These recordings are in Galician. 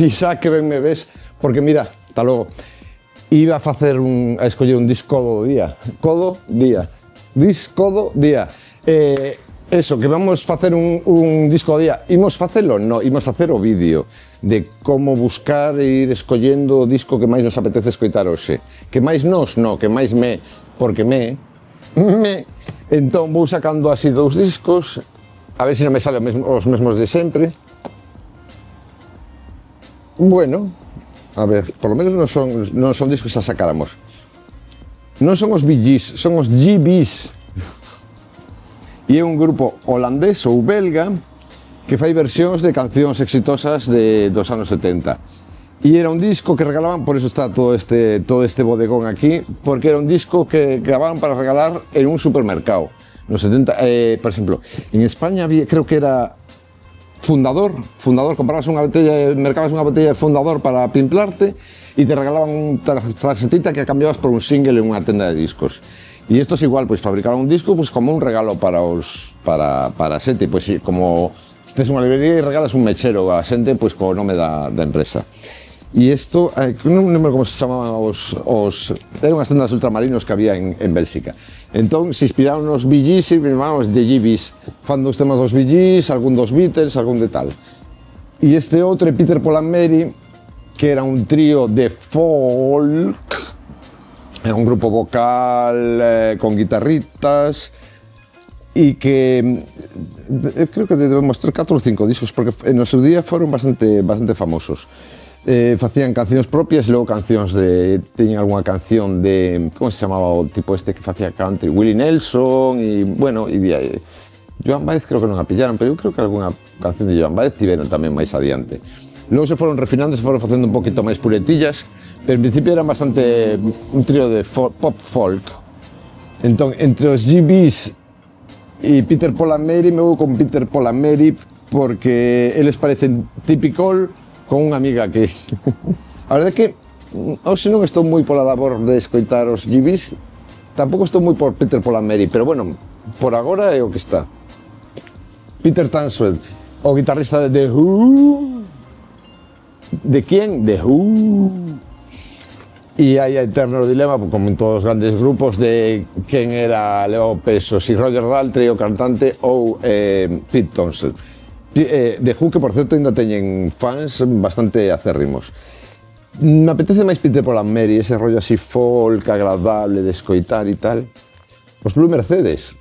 Isaac, que ben me ves, porque mira, hasta logo. Iba a escoller un disco do día. Disco do día. Eso, que vamos facer un disco do día. Imos facelo? No, imos facer o vídeo de como buscar e ir escollendo o disco que máis nos apetece escoitar hoxe. Que máis nos? No, que máis me. Porque me. Entón vou sacando así 2 discos, a ver se non me salen os mesmos de sempre. Bueno, a ver, por lo menos non son discos a sacáramos. Non son os Bee Gees, son os GBs. E é un grupo holandés ou belga que fai versións de cancións exitosas dos anos 70. E era un disco que regalaban, por eso está todo este bodegón aquí, porque era un disco que grababan para regalar en un supermercado. Nos 70, por exemplo, en España había, creo que era Fundador, comprabas unha botella, mercabas unha botella de Fundador para pimplarte e te regalaban un tarjetita que cambiabas por un single en unha tenda de discos. E estos igual, pois fabricaron un disco pois como un regalo para a xente, pois como tes unha librería e regalas un mechero a xente pois co nome da empresa. E isto, non lembro como se chamaban eran unhas tendas ultramarinos que había en Bélxica. Entón, se inspiraron nos Bee Gees e llamaban os The GBs. Fan dos temas dos Bee Gees, algún dos Beatles, algún de tal. E este outro, Peter, Paul and Mary, que era un trío de folk, era un grupo vocal con guitarritas, e que creo que debemos ter 4 ou 5 discos, porque no seu día foron bastante famosos. Facían cancións propias e logo cancións teñen algunha canción de, como se chamaba o tipo este que facía country, Willie Nelson, e bueno, Joan Baez creo que non a pillaron, pero eu creo que algunha canción de Joan Baez tiveron tamén máis adiante. Logo se foron refinando, se foron facendo un poquito máis puretillas, pero en principio eran bastante un trío de pop folk. Entón, entre os GBs e Peter, Paul and Mary, me vou con Peter, Paul and Mary, porque eles parecen typical con unha amiga que... A verdade é que hoxe non estou moi pola labor de escoitar os GBs, tampouco estou moi por Peter, Paul and Mary, pero bueno, por agora é o que está. Peter Tansworth, o guitarrista de The Who. De quién? The Who. E hai a eterno dilema, como en todos os grandes grupos, de quen era levado peso, si Roger Daltrey, o cantante, ou Pete Townshend. The Who, que por certo ainda teñen fans bastante acérrimos. Me apetece máis Peter, Paul and Mary, ese rollo así folk, agradable de escoitar e tal. Os Blue Mercedes.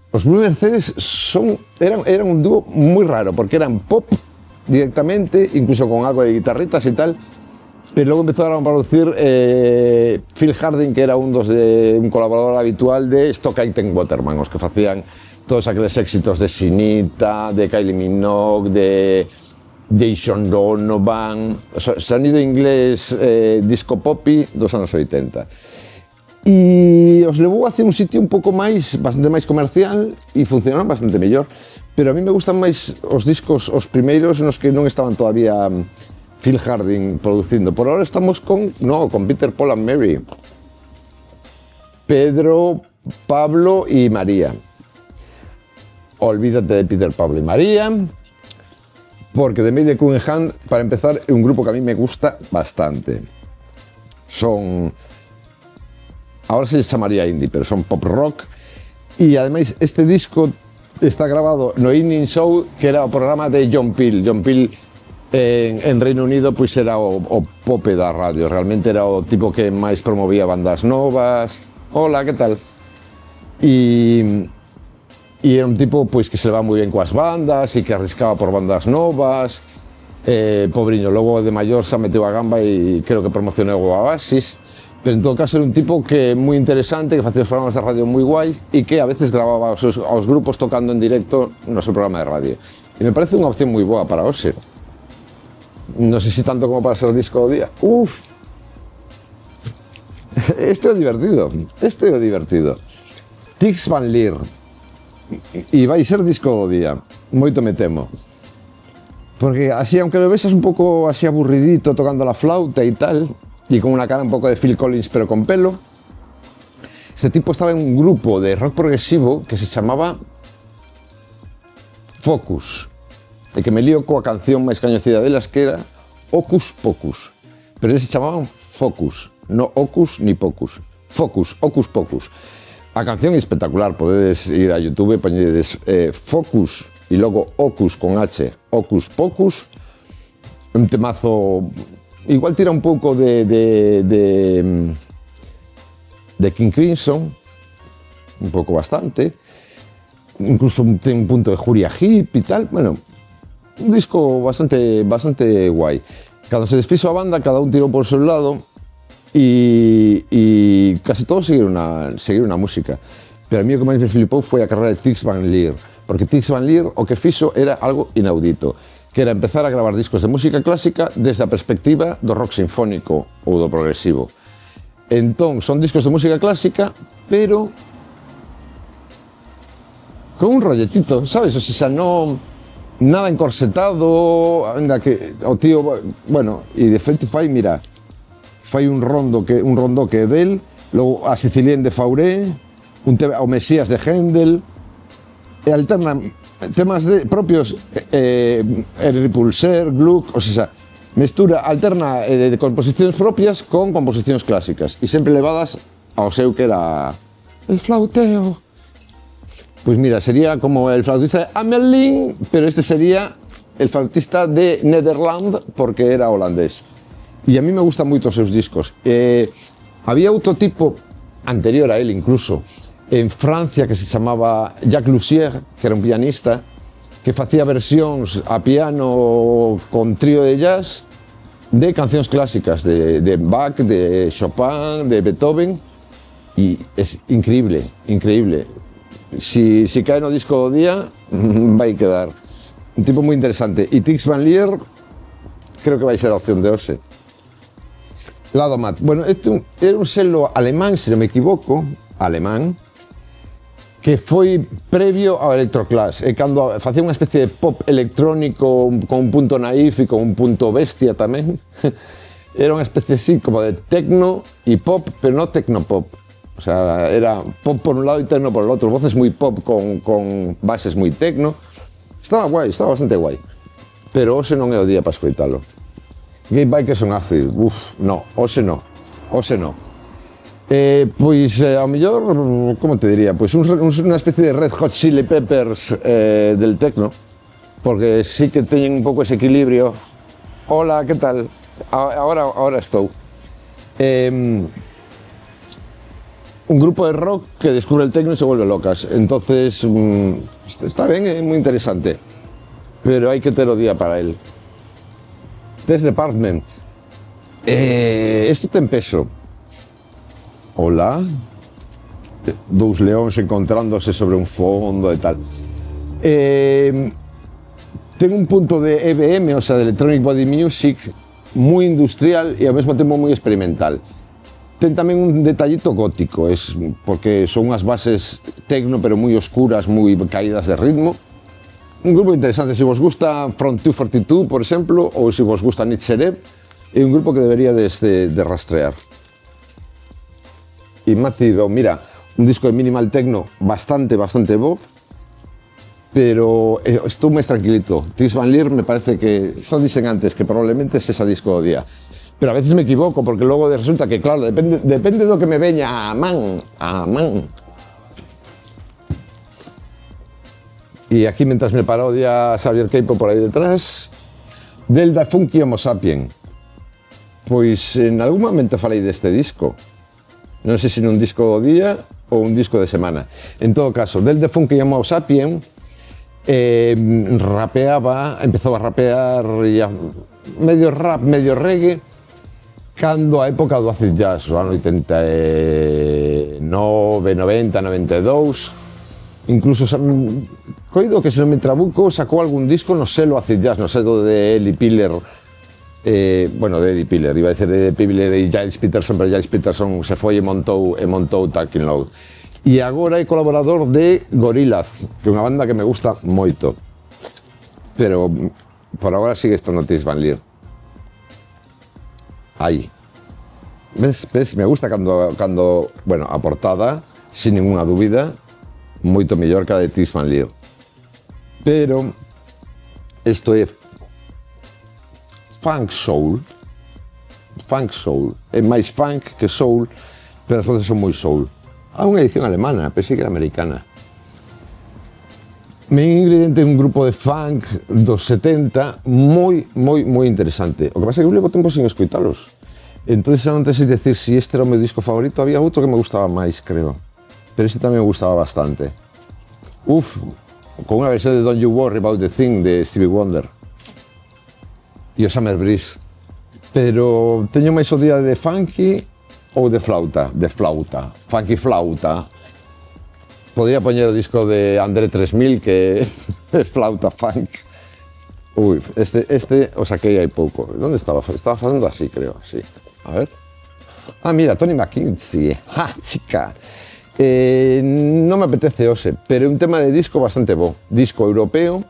Os Blue Mercedes eran un dúo moi raro, porque eran pop directamente, incluso con algo de guitarritas e tal, pero logo empezaron a producir Phil Harding, que era un colaborador habitual de Stock Aitken Waterman, os que facían todos aqueles éxitos de Sinita, de Kylie Minogue, de Jason Donovan, sonido inglés disco popi dos anos 80. E os levou hacia un sitio un pouco bastante máis comercial e funcionaron bastante mellor, pero a mí me gustan máis os discos, os primeiros, nos que non estaban todavía Phil Harding producindo. Por ahora estamos con Peter, Paul and Mary, Pedro, Pablo y María. Olvídate de Peter, Pablo y María, porque The Made Cunningham, para empezar, é un grupo que a mí me gusta bastante. Ahora se chamaría indie, pero son pop rock, e ademais este disco está grabado no Evening Show, que era o programa de John Peel. John Peel en Reino Unido pois era o pope da radio, realmente era o tipo que máis promovía bandas novas. Hola, que tal? E era un tipo pois que se levaba moi ben coas bandas e que arriscaba por bandas novas. Pobriño, logo de maior xa meteu a gamba e creo que promocionou o Oasis, pero en todo caso era un tipo que moi interesante, que facía os programas de radio moi guai e que a veces grababa aos grupos tocando en directo no seu programa de radio. E me parece unha opción moi boa para hoxe. Non sei se tanto como para ser o disco do día. Este é o divertido. Tix Van Leer. E vai ser disco do día, moito me temo. Porque así, aunque lo vexas un pouco así aburridito tocando la flauta e tal, e con unha cara un pouco de Phil Collins pero con pelo, este tipo estaba en un grupo de rock progresivo que se chamaba Focus, e que me lío coa canción máis coñecida delas, que era Hocus Pocus, pero eles se chamaban Focus, no Hocus ni Pocus. Focus, Hocus Pocus. A canción é espectacular, podedes ir a YouTube e poñedes Focus e logo Hocus con H, Hocus Pocus, un temazo, igual tira un pouco de King Crimson, un pouco bastante, incluso ten un punto de Juria Hip e tal, bueno, un disco bastante guai. Cando se desfixo a banda, cada un tirou por seu lado e casi todos seguiron a música. Pero a mí o que máis me flipou foi a carreira de Tix Van Leer, porque Tix Van Leer o que fixo era algo inaudito, que era empezar a gravar discos de música clásica desde a perspectiva do rock sinfónico ou do progresivo. Entón, son discos de música clásica, pero con un rolletito, sabes? O sea, non nada encorsetado, ainda que o tío, bueno, e de feito fai un rondó que é del, logo a Sicilien de Fauré, o Mesías de Händel, e alterna temas propios, Henry Purcell, Gluck, o sea, alterna de composicións propias con composicións clásicas, e sempre levadas ao seu que era el flauteo. Pues mira, sería como el flautista de Hamelin, pero este sería el flautista de Nederland porque era holandés. E a mí me gustan moito os seus discos. Había outro tipo, anterior a él incluso, en Francia, que se chamaba Jacques Lussier, que era un pianista, que facía versións a piano con trío de jazz de cancións clásicas, de Bach, de Chopin, de Beethoven, e é increíble, increíble. Si cae no disco do día, vai quedar un tipo moi interesante. E Tix Van Leer creo que vai ser a opción de hoxe. Lado Mat. Bueno, este era un selo alemán, se non me equivoco, alemán, que foi previo ao Electroclash, e cando facía unha especie de pop electrónico con un punto naif e con un punto bestia tamén, era unha especie así como de techno e pop, pero non tecnopop. O sea, era pop por un lado e techno por el otro, voces moi pop con bases moi techno. Estaba guai, estaba bastante guai. Pero hoxe non é o día para escoitalo. Gay Bikers on Acid, no, hoxe no. Pois, ao mellor, como te diría, pois unha especie de Red Hot Chili Peppers del techno, porque sí que teñen un pouco ese equilibrio. Hola, que tal? Ahora estou. Un grupo de rock que descubre el techno y se vuelve locas. Entonces, está ben, é moi interesante, pero hai que ter o día para él. Test Department. Isto ten peso. Hola. Dous leóns encontrándose sobre un fondo e tal. Ten un punto de EBM, o sea, de Electronic Body Music, moi industrial e ao mesmo tempo moi experimental. Ten tamén un detallito gótico, porque son unhas bases techno pero moi oscuras, moi caídas de ritmo. Un grupo interesante, se vos gusta Front 242, por exemplo, ou se vos gusta Nitzerev, é un grupo que deberíades de rastrear. E Mati, mira, un disco de minimal techno bastante bo, pero estou máis tranquilito. Tix Van Leer me parece que son dicen antes que probablemente sexa disco do día. Pero a veces me equivoco, porque logo resulta que, claro, depende do que me veña a man. E aquí, mentras me parodia Xavier Queipo por aí detrás, del Da Funky Homo Sapien. Pois en algún momento falei deste disco. Non sei se nun disco do día ou un disco de semana. En todo caso, del Da Funky Homo Sapien empezou a rapear medio rap, medio reggae, cando a época do acid jazz, o ano 89, 90, 92, incluso coido que se non me trabuco sacou algún disco no selo acid jazz, no selo de Eddie Piller, de Eddie Piller, iba a dicer de Eddie Piller e Giles Peterson, pero Giles Peterson se foi e montou Talking Loud. E agora é colaborador de Gorillaz, que é unha banda que me gusta moito, pero por agora sigue estando Tix Van Leer. Aí. ¿Ves? Me gusta cando, bueno, a portada, sin ninguna dúbida, moito mellor que a de Tix Van Leer. Pero, isto é funk soul, é máis funk que soul, pero as voces son moi soul. Há unha edición alemana, pensei que era americana. Main Ingredient é un grupo de funk dos 70 moi interesante. O que pasa é que eu levo tempo sin escoitalos. Entonces xa non te sei decir se este era o meu disco favorito, había outro que me gustaba máis, creo. Pero este tamén me gustaba bastante. Con unha versión de Don't You Worry About The Thing de Stevie Wonder. E o Summer Breeze. Pero teño máis o día de funky ou de flauta. Funky flauta. Podría poñer o disco de André 3000 que é flauta funk. Este o saquei hai pouco. Onde estaba? Estaba facendo así, creo, así. A ver. Mira, Tony McKenzie. Chica. Non me apetece hoxe, pero é un tema de disco bastante bo. Disco europeo,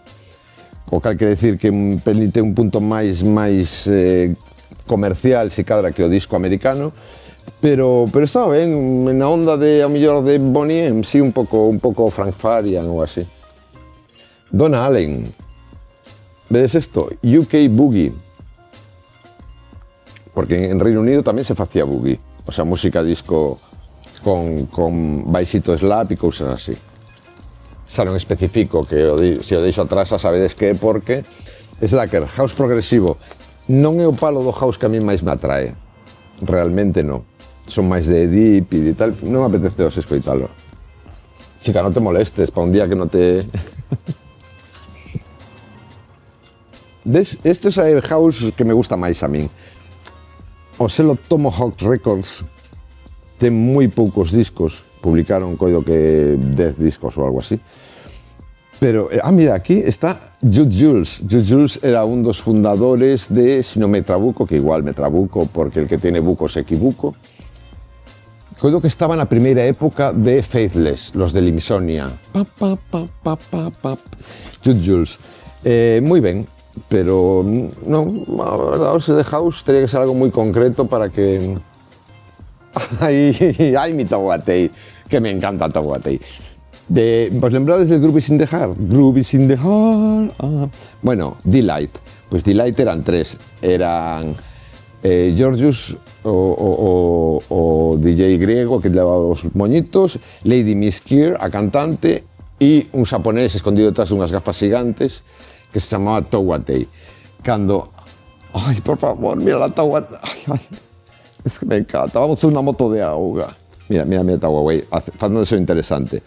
o cal quere decir que ten un punto máis comercial, si cadra, que o disco americano. Pero estaba ben, na onda de, ao mellor, de Bonnie M, sí, un pouco Frank Farian ou así. Donna Allen. Vedes isto? UK Boogie. Porque en Reino Unido tamén se facía boogie. O sea, música disco con baixito slap e cousas así. Xa non especifico, que se o deixo atrás xa sabedes que é porque é slacker, house progresivo. Non é o palo do house que a mí máis me atrae. Realmente non. Son máis de deep e de tal, non me apetece os escoitalo. Chica, non te molestes, pa un día que non te... Ves, este é o house que me gusta máis a min. O selo Tomahawk Records ten moi poucos discos, publicaron coido que 10 discos ou algo así. Pero, mira, aquí está Jude Jules. Jude Jules era un dos fundadores de, si non me trabuco, que igual me trabuco porque el que tiene buco se equivoco. Coido que estaba na primeira época de Faithless, los de Limsonia. Jude Jules. Moi ben, pero non, a verdade, ose de house teria que ser algo moi concreto para que... Ai, mi Tahuatei, que me encanta Tahuatei. Vos lembrades del Groovies in the Heart? Groovies in the Heart. Bueno, Delight. Pois Delight eran tres. Eran Georgius, o DJ griego que levaba os moñitos, Lady Miss Keir, a cantante, e un xaponés escondido detrás dunhas gafas gigantes que se chamaba Tahuatei. Cando... Ai, por favor, mira la Tahuatei. Ai, es que me encanta. Vamos a unha moto de auga. Mira Tahuatei, facendo eso interesante.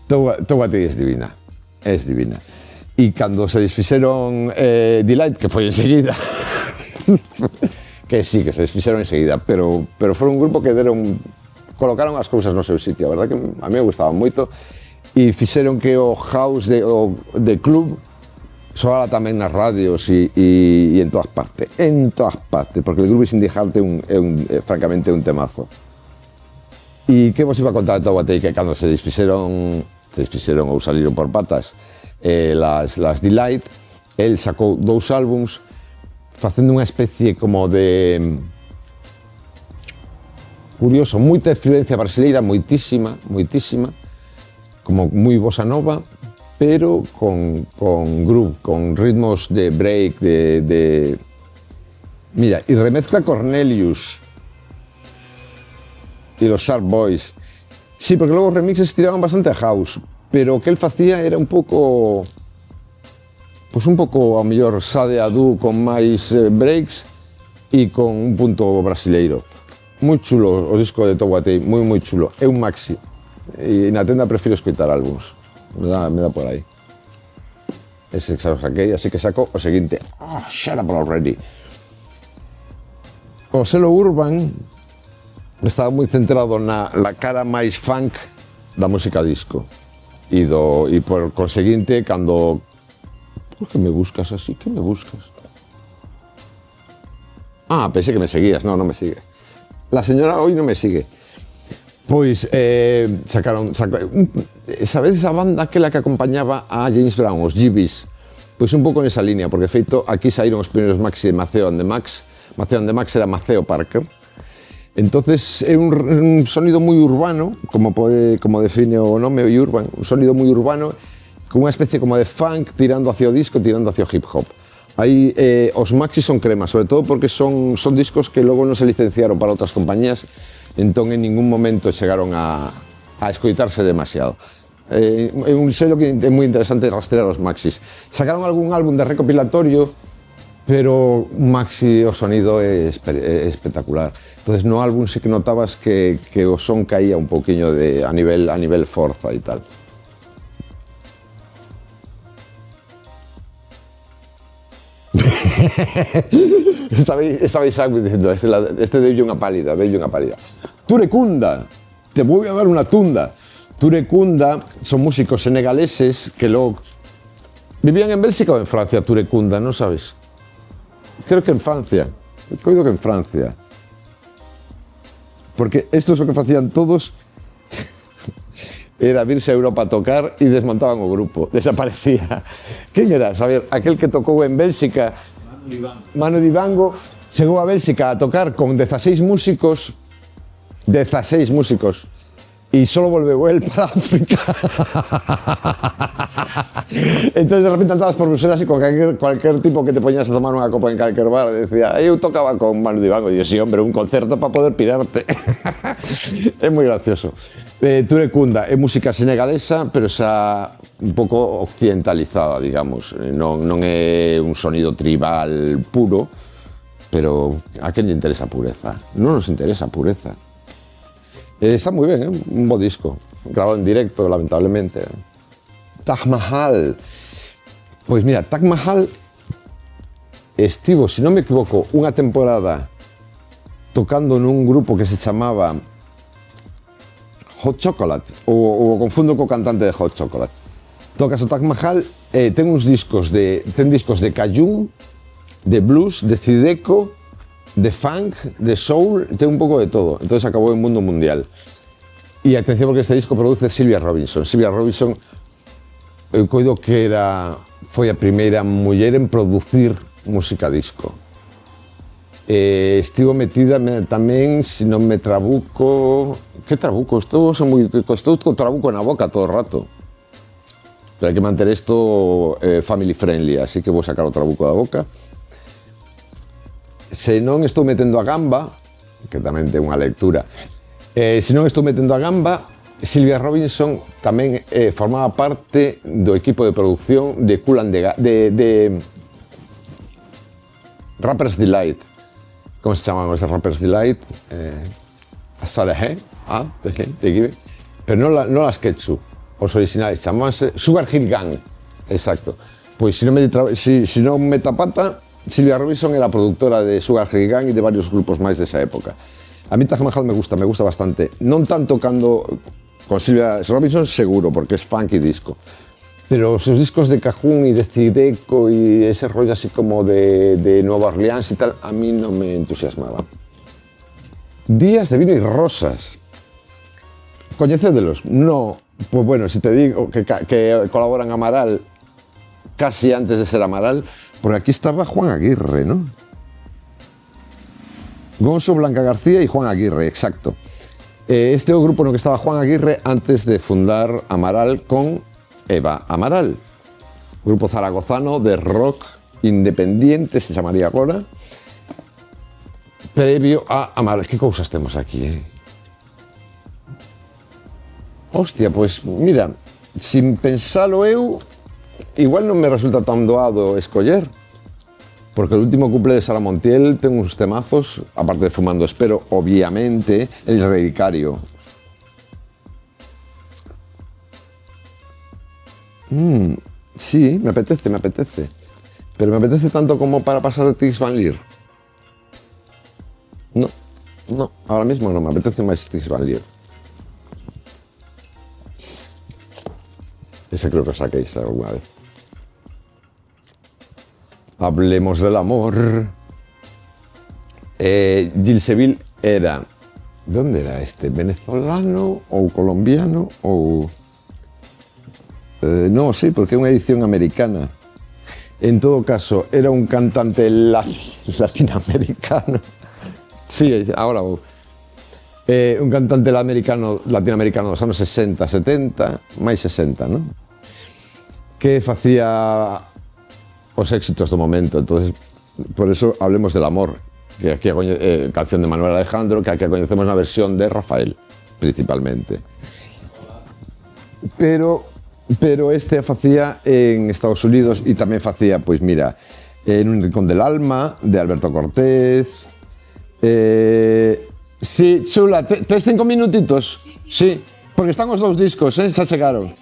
Tahuatei es divina. E cando se desfixeron Delight, que foi enseguida, que sí, que se desfixeron enseguida, pero foron un grupo que colocaron as cousas no seu sitio, a verdad que a mí me gustaba moito, e fixeron que o house de club soara tamén nas radios e en todas partes, porque el Groovies in the Heart francamente é un temazo. E que vos iba a contar de Tahuatei, que cando se desfixeron ou saliron por patas las Delight, el sacou 2 álbums facendo unha especie como de... Curioso, moita influencia brasileira, moitísima, como moi bossa nova, pero con groove, con ritmos de break, Mira, e remezcla Cornelius e los Sharp Boys. Sí, porque logo os remixes tiraban bastante a house, pero o que el facía era un pouco... Pois un pouco, ao mellor, Sade Adu con máis breaks e con un punto brasileiro. Moi chulo o disco de Tahuatei, moi chulo. É un maxi. E na tenda prefiro escoitar álbums. Me dá por aí. Ese xa o saquei, así que saco o seguinte. Shut up already. O selo Urban estaba moi centrado na cara máis funk da música disco. E por conseguinte, cando... Por que me buscas así? Que me buscas? Pensei que me seguías. Non me sigue. La señora hoy non me sigue. Pois sacaron... Sabedes a banda aquela que acompañaba a James Brown, os GBs? Pois un pouco nesa línea, porque feito, aquí saíron os primeiros maxi de Maceo and the Max. Maceo and the Max era Maceo Parker. Entonces é un sonido moi urbano, como define o nome, Urban, un sonido moi urbano, con unha especie como de funk tirando hacia o disco, tirando hacia o hip hop. Aí os maxis son crema, sobre todo porque son discos que logo non se licenciaron para outras compañías, entón en ningún momento chegaron a escoitarse demasiado. É un selo que é moi interesante rastrear os maxis. Sacaron algún álbum de recopilatorio, pero maxi o sonido é espectacular. Entonces no álbum sí que notabas que o son caía un poquinho a nivel forza e tal. Estabais diciendo, este deulle unha pálida. Turecunda, te voy a dar una tunda. Turecunda son músicos senegaleses que logo vivían en Bélxica ou en Francia, Turecunda, non sabes? Creo que en Francia, coido que en Francia. Porque estos o que facían todos era virse a Europa a tocar e desmontaban o grupo, desaparecía. Quen era? Saber, aquel que tocou en Bélxica, Manu Dibango, chegou a Bélxica a tocar con 16 músicos, e solo volveu el para África. Entonces de repente andabas por Bruselas e con cualquier tipo que te poñas a tomar unha copa en calquer bar decía, eu tocaba con Manu Dibango, e digo, sí, hombre, un concerto para poder pirarte. É moi gracioso. Turecunda é música senegalesa, pero xa un pouco occidentalizada, digamos. Non é un sonido tribal puro, pero a quen lle interesa a pureza? Non nos interesa a pureza. Está moi ben, un bo disco, grabado en directo, lamentablemente. Taj Mahal. Pois mira, Taj Mahal estivo, se non me equivoco, unha temporada tocando nun grupo que se chamaba Hot Chocolate, ou confundo co cantante de Hot Chocolate. Tocas o Taj Mahal, ten discos de cajun, de blues, de zydeco, de funk, de soul, ten un pouco de todo. Entonces acabou en mundo mundial. E atención porque este disco produce Sylvia Robinson. Sylvia Robinson, eu coido que foi a primeira muller en producir música disco. Estivo metida tamén, se non me trabuco... Que trabuco? Estou con trabuco na boca todo o rato. Pero hai que manter isto family friendly, así que vou sacar o trabuco da boca. Se non estou metendo a gamba, que tamén ten unha lectura, se non estou metendo a gamba, Sylvia Robinson tamén formaba parte do equipo de producción de Kool and de Rapper's Delight. Como se chamaban os Rapper's Delight? Pero non as Ketchup, os originais, chamábanse Sugar Hill Gang. Exacto. Pois se non me tapata, Sylvia Robinson era productora de Sugar Hill Gang e de varios grupos máis desa época. A mí Taj Mahal me gusta bastante. Non tanto cando con Sylvia Robinson seguro, porque es funk e disco. Pero os seus discos de cajún e de zydeco e ese rollo así como de Nueva Orleans e tal, a mí non me entusiasmaba. Días de vino e rosas. Coñecédelos? No. Pues bueno, si te digo que colaboran Amaral casi antes de ser Amaral, porque aquí estaba Juan Aguirre, ¿no? Gonzo, Blanca García y Juan Aguirre, exacto. Este é o grupo no que estaba Juan Aguirre antes de fundar Amaral con Eva Amaral. Grupo zaragozano de rock independiente, se chamaría agora, previo a Amaral. Que cousas temos aquí, Hostia, pois mira, sin pensalo eu, igual non me resulta tan doado escoller, porque el último cumple de Sara Montiel ten uns temazos, aparte de Fumando Espero, obviamente, El Relicario. Sí, me apetece. Pero me apetece tanto como para pasar de Tix Van Lier. No, ahora mismo no, me apetece máis Tix Van Lier. Ese creo que os saquéis alguna vez. Hablemos del amor. Gil Seville era... ¿De onde era este? ¿Venezolano ou colombiano ou...? Non sei, porque é unha edición americana. En todo caso, era un cantante latinoamericano. Sí, ahora vou. Un cantante latinoamericano dos anos 60, 70, máis 60, non? Que facía os éxitos do momento. Entonces, por eso hablemos del amor, que aquí canción de Manuel Alejandro, que aquí coñecemos na versión de Rafael, principalmente. Pero este facía en Estados Unidos e tamén facía, pois mira, en Un rincón del alma, de Alberto Cortés. Sí, chula, tes 5 minutitos? Sí, porque están os 2 discos, xa chegaron.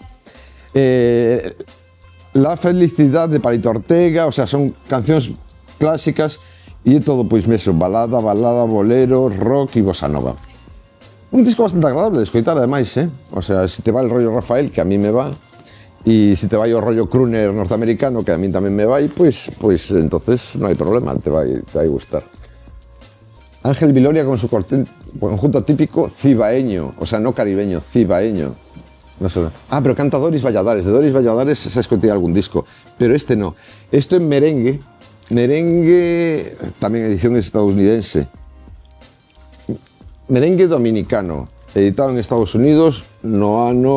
La felicidad de Palito Ortega, o sea, son cancións clásicas e todo, pois, meso, balada, bolero, rock e bossa nova. Un disco bastante agradable de escoitar, ademais, O sea, se te va el rollo Rafael, que a mí me va, e se te vai o rollo crooner norteamericano, que a mí tamén me vai, pois entonces non hai problema, te vai gustar. Ángel Viloria con su conjunto típico cibaeño, o sea, no caribeño, cibaeño. No sé. Pero canta Doris Valladares. De Doris Valladares se escoitei algún disco, pero este no. Esto en merengue, tamén edición estadounidense. Merengue dominicano, editado en Estados Unidos no ano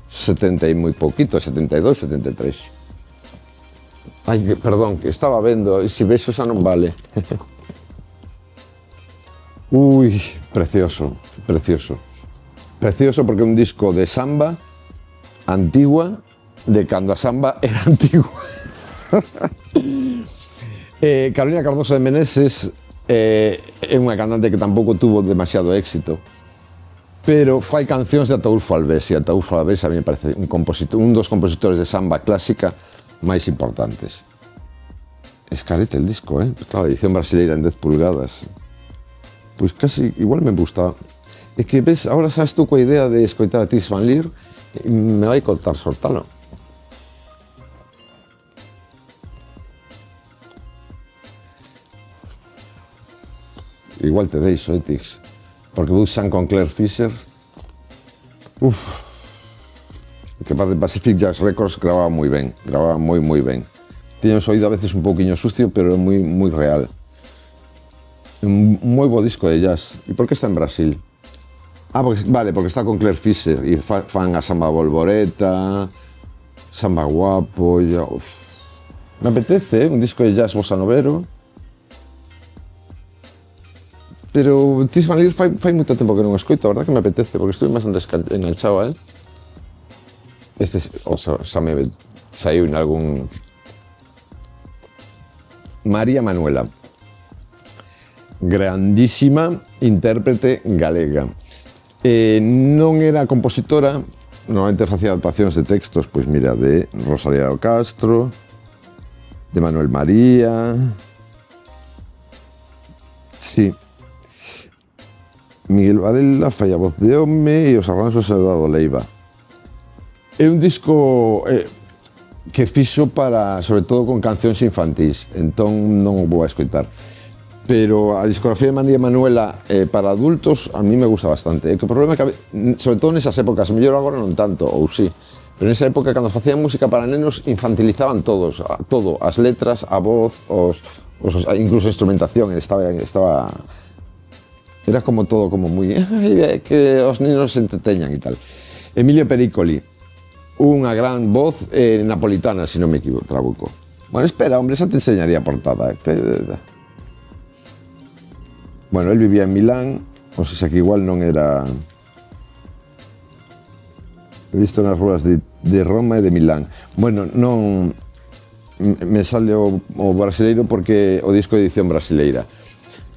70 e moi poquito, 72, 73. Ai, perdón, que estaba vendo, e se vexo xa non vale. Ui, precioso, precioso. Precioso porque é un disco de samba antigua, de cando a samba era antigua. Carolina Cardoso de Meneses é unha cantante que tampouco tuvo demasiado éxito, pero fai cancións de Ataúlfo Alves, e Ataúlfo Alves a mí me parece un dos compositores de samba clásica máis importantes. Es carete el disco, Claro, edición brasileira en 10 pulgadas. Pois casi, igual me gusta. É que, ves, ahora sabes tú coa idea de escoitar a Tis Van Lier, me vai contar sortalo. Igual te deixo, Tix. Porque Busan con Claire Fisher, que Pacific Jazz Records grababa moi ben, moi ben. Tiña un oído a veces un pouquiño sucio, pero é moi real. Un moi bo disco de jazz. E por que está en Brasil? Porque está con Claire Fisher e fan a Samba Bolboreta, Samba Guapo, Me apetece, un disco de jazz bossa novero. Pero Tis Van Lier fai moito tempo que non o escoito, a verdad que me apetece, porque estou máis enganchado a él. Xa me saiu en algún... María Manuela, grandísima intérprete galega. Non era compositora, normalmente facía adaptacións de textos, pois mira, de Rosalía do Castro, de Manuel María... Sí. Miguel Varela fai a voz de home e os arranxos de Eduardo Leiva. É un disco que fixo para, sobre todo, con cancións infantís, entón non o vou a escoitar. Pero a discografía de María Manuela para adultos a mí me gusta bastante. O problema é que, sobre todo nesas épocas, mellor agora non tanto, ou sí, pero nesa época, cando facían música para nenos, infantilizaban todo, as letras, a voz, incluso a instrumentación, era como todo como moi... que os nenos se entreteñan e tal. Emilio Pericoli, unha gran voz napolitana, se non me equivoco, trabuco. Bueno, espera, hombre, xa te enseñaría a portada. Bueno, él vivía en Milán, o sea que igual non era... He visto nas ruas de Roma e de Milán. Bueno, non... Me sale o brasileiro porque o disco de edición brasileira.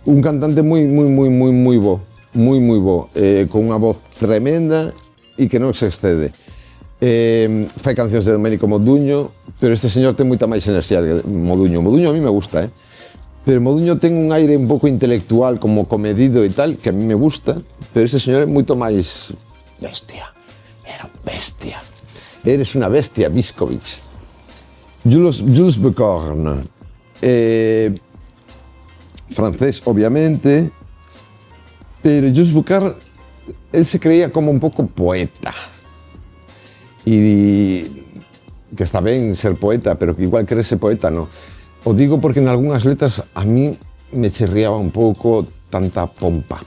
Un cantante moi bo, con unha voz tremenda e que non se excede. Fai cancións de Domenico Modugno, pero este señor ten moita máis enerxía que Modugno. Modugno a mí me gusta, pero Modugno ten un aire un pouco intelectual, como comedido e tal, que a mí me gusta, pero este señor é moito máis bestia. Era un bestia. Eres unha bestia, Biscovich. Jules Becorne. Francés, obviamente, pero Jules Becorne, él se creía como un pouco poeta. E que está ben ser poeta, pero que igual querer ser poeta, no. O digo porque en algunhas letras a mí me chirriaba un pouco tanta pompa.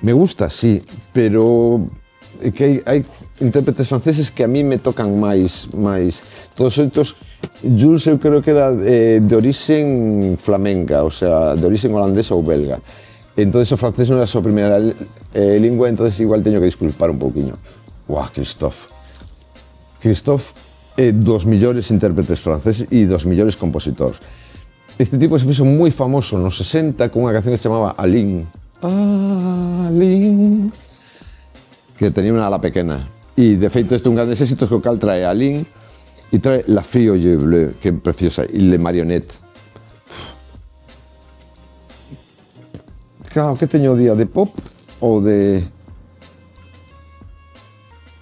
Me gusta, sí, pero que hai intérpretes franceses que a mí me tocan máis todos estos. Jules eu creo que era de orixen flamenca, o sea, de orixen holandesa ou belga. Entonces o francés non era a súa primeira lingua, entonces igual teño que disculpar un pouquiño. Uah, Christophe é dos millores intérpretes franceses e dos millores compositores. Este tipo se fixo moi famoso nos 60 con unha canción que se chamaba Aline, que tenía unha ala pequena. E de feito este é un grande éxito que o cal trae Aline e trae La Fille aux yeux bleus, que é preciosa, e Le Marionnette. Claro, que teño o día de pop ou de...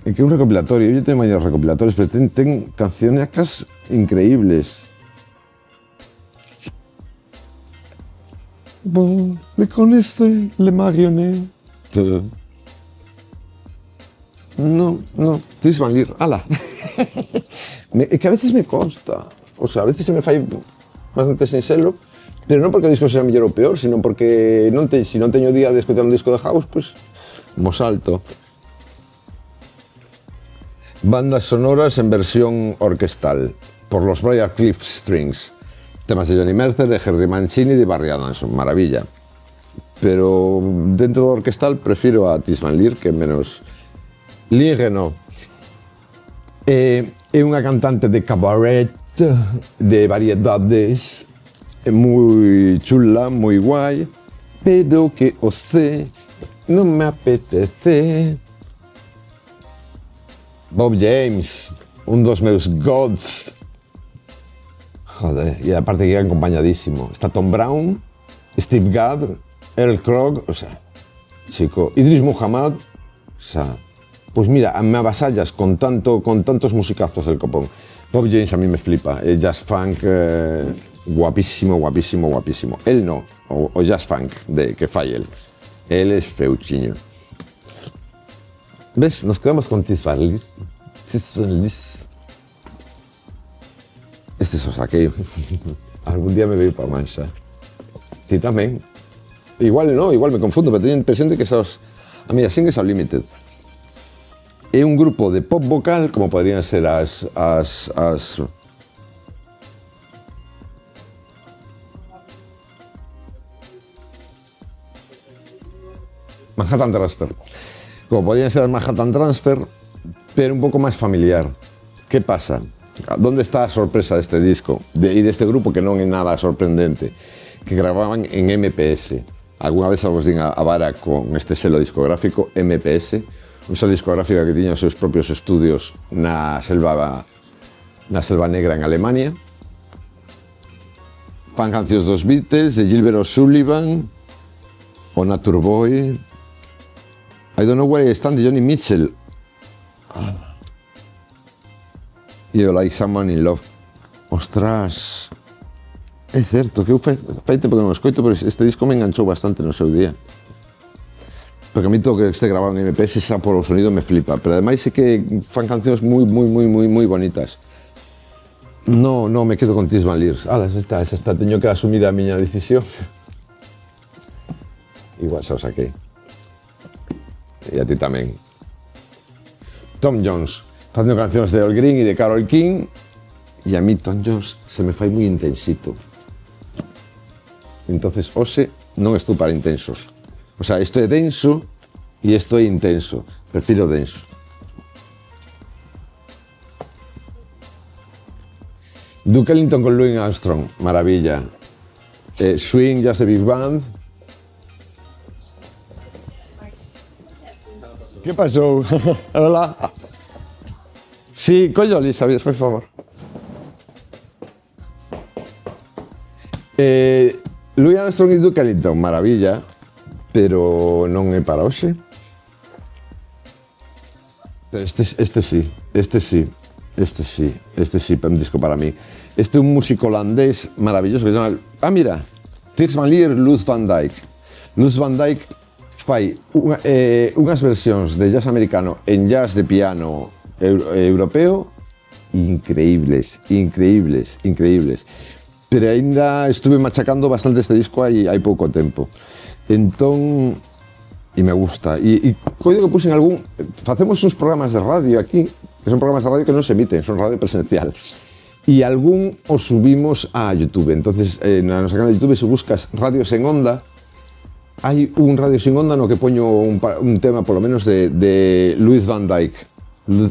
É que é un recopilatorio, eu teño máis recopilatorios, pero ten canciones increíbles. Bon, le connaissez, Le Marionnette. No, Chris Van Lier, ala. É que a veces me consta, o sea, a veces se me fai bastante sinxelo, pero non porque o disco sea mellor ou peor, sino porque se non teño día de escutar un disco de house, pues, mo salto. Bandas sonoras en versión orquestal, por los Briar Cliff Strings. Temas de Johnny Mercer, de Henry Mancini y de Barry Adamson, maravilla. Pero dentro do orquestal prefiro a Chris Van Lier, que menos... Ligue no. É unha cantante de cabaret, de variedades, moi chula, moi guai, pero que o sé, non me apetece. Bob James, un dos meus gods. Joder, e aparte que é acompañadísimo. Está Tom Brown, Steve Gadd, Earl Krog, o sea, chico, Idris Muhammad, o sea, pues mira, me avasallas con tantos musicazos del copón. Bob James a mí me flipa, jazz funk guapísimo. Él no, o jazz funk que fai él. Él es feuchiño. ¿Ves? Nos quedamos con Chris Van Lier. Este se o saquei. Algún día me veo para Mansa. Ti tamén. Igual no, igual me confundo, pero teño a impresión de que esos... A mí, Singers Unlimited é un grupo de pop vocal, como podrían ser as Manhattan Transfer. Como podrían ser as Manhattan Transfer, pero un pouco máis familiar. Que pasa? ¿Dónde está a sorpresa deste disco? E deste grupo que non é nada sorprendente, que gravaban en MPS. Alguna vez vos din a vara con este selo discográfico MPS, un selo discográfico que tiña os seus propios estudios na selva negra en Alemania. Fan cancións dos Beatles, de Gilbert O'Sullivan, o Nature Boy, I Don't Know Where I Stand, de Johnny Mitchell, e o Like Someone in Love. Ostras, é certo que eu fai tempo que non o escoito, pero este disco me enganchou bastante no seu día. Porque a mí todo que este grabado en MPS, xa por o sonido me flipa, pero ademais é que fan cancións moi bonitas. No, me quedo con Chris Van Lier. Esa está, teño que asumir a miña decisión. Igual xa o saquei. E a ti tamén. Tom Jones, facendo cancións de Al Green e de Carole King, e a mí Tom Jones se me fai moi intensito. Entonces, hoxe non estou para intensos. O sea, isto é denso e isto é intenso. Prefiro denso. Duke Ellington con Louis Armstrong, maravilla. Swing, Just the Big Band. ¿Qué pasó? Hola. Sí, collo, Elizabeth, por favor. Louis Armstrong e Duke Ellington, maravilla, pero non é para hoxe. Este sí, un disco para mí. Este é un músico holandés maravilloso que se chama... mira, Chris Van Lier, Luz Van Dyke. Luz Van Dyke fai unhas versións de jazz americano en jazz de piano europeo increíbles. Pero aínda estuve machacando bastante este disco hai pouco tempo. Entón, e me gusta. E coido que puxen algún... Facemos uns programas de radio aquí, que son programas de radio que non se emiten, son radio presencial. E algún os subimos a YouTube. Entonces, na nosa canal de YouTube, se buscas Radios en Onda, hai un Radio Sin Onda no que poño un tema, polo menos, de Luis Van Dijk.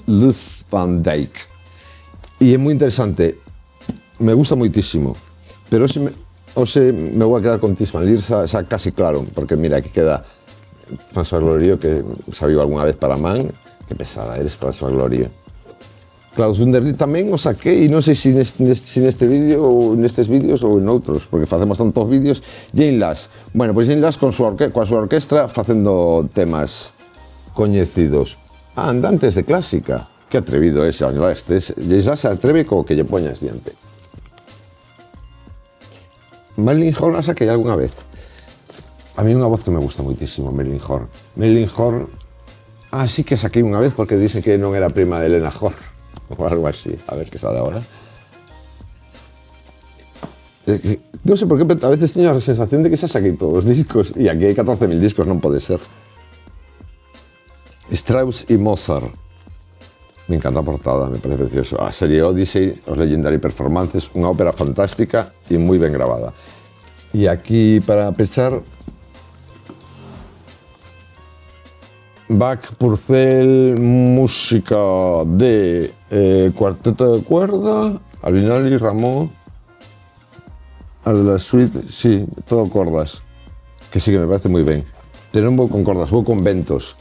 Luis Van Dijk. E é moi interesante. Me gusta moitísimo. Pero hoxe me vou a quedar con Tis Van Lier xa casi claro, porque mira, aquí queda François Glorieux, que sabiu algunha vez para man. Que pesada eres, François Glorieux. Klaus Wunderlich tamén o saquei, e non sei se neste vídeo ou nestes vídeos ou en outros, porque facemos tantos vídeos. Jane Lass, bueno, pois Jane Lass coa súa orquestra facendo temas coñecidos. Andantes de clásica, que atrevido ese, Jane Lass se atreve co que lle poñas diante. Marilyn Horne a saquei algunha vez. A mí unha voz que me gusta moitísimo, Marilyn Horne. Marilyn Horne, sí que saquei unha vez porque dixen que non era prima de Elena Horne. O algo así, a ver qué sale ahora. No sé por qué, a veces teño a sensación de que xa saquei todos os discos, e aquí hai 14.000 discos, non pode ser. Strauss y Mozart. Me encanta a portada, me parece precioso. A serie Odyssey, os Legendary Performances, unha ópera fantástica e moi ben grabada. E aquí, para pechar, Bach, Purcell, música de cuarteto de cuerda, Albinali, Rameau, al de la suite, sí, todo cordas, que sí que me parece moi ben. Pero non vou con cordas, vou con ventos.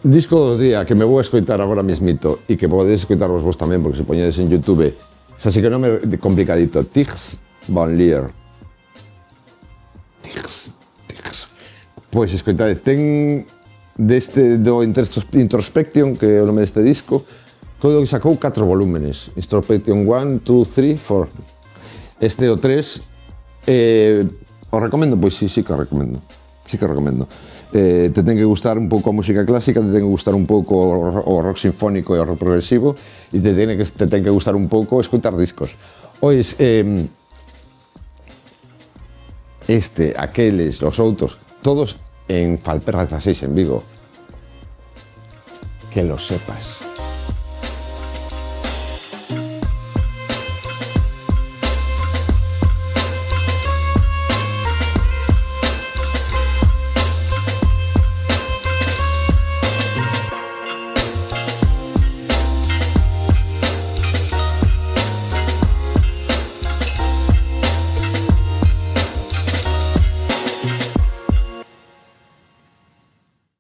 Disco do día que me vou a escoitar agora mismito e que podedes escoitarvos vos tamén, porque se poñedes en YouTube, xa así que non me complicadito. Tis Van Lier. Tis. Pois escoitade, ten do Introspection, que é o nome deste disco, que sacou 4 volúmenes. Introspection 1, 2, 3, 4. Este o 3. O recomendo? Pois sí que o recomendo. Sí que o recomendo. Te ten que gustar un pouco a música clásica, te ten que gustar un pouco o rock sinfónico e o rock progresivo, e te ten que gustar un pouco escoitar discos. Ois, aqueles, os outros, todos en Falperra 16 en Vigo. Que lo sepas.